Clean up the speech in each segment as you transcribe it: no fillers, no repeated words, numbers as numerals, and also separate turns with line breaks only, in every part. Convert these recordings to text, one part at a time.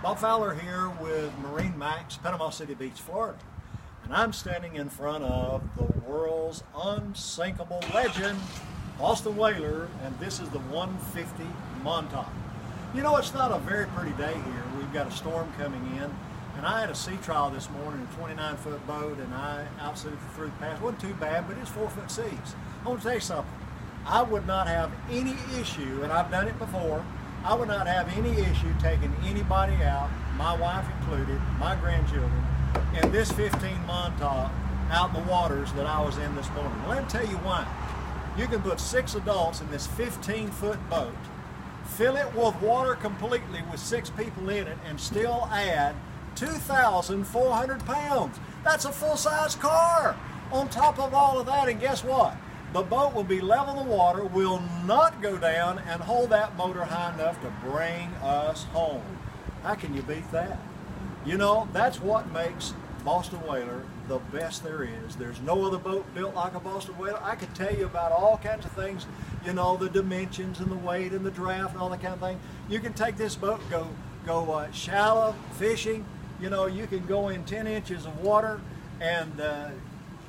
Bob Fowler here with MarineMax, Panama City Beach, Florida. And I'm standing in front of the world's unsinkable legend, Boston whaler, and this is the 150 Montauk. You know, it's not a very pretty day here. We've got a storm coming in, and I had a sea trial this morning, a 29-foot boat, and I outsuited through the pass. It wasn't too bad, but it's 4-foot seas. I want to tell you something. I would not have any issue, and I've done it before, I would not have any issue taking anybody out, my wife included, my grandchildren, in this 15 Montauk out in the waters that I was in this morning. Let me tell you why. You can put 6 adults in this 15-foot boat, fill it with water completely with 6 people in it, and still add 2,400 pounds. That's a full-size car on top of all of that, and guess what? The boat will be level in the water, will not go down, and hold that motor high enough to bring us home. How can you beat that? You know, that's what makes Boston whaler the best there is. There's no other boat built like a Boston whaler. I could tell you about all kinds of things, you know, the dimensions and the weight and the draft and all that kind of thing. You can take this boat and go shallow fishing. You know, you can go in 10 inches of water and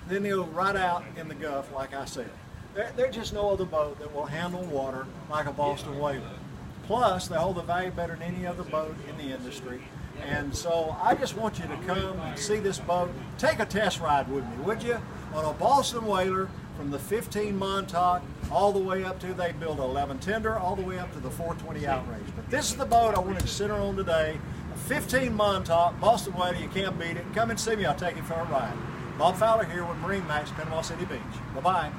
then they'll right out in the Gulf, like I said. There's just no other boat that will handle water like a Boston whaler. Plus, they hold the value better than any other boat in the industry. And so I just want you to come and see this boat. Take a test ride with me, would you? On a Boston whaler from the 15 Montauk all the way up to, they build 11 tender, all the way up to the 420 outrage. But this is the boat I wanted to center on today. A 15 Montauk, Boston whaler, you can't beat it. Come and see me, I'll take you for a ride. Bob Fowler here with MarineMax, Panama City Beach. Bye-bye.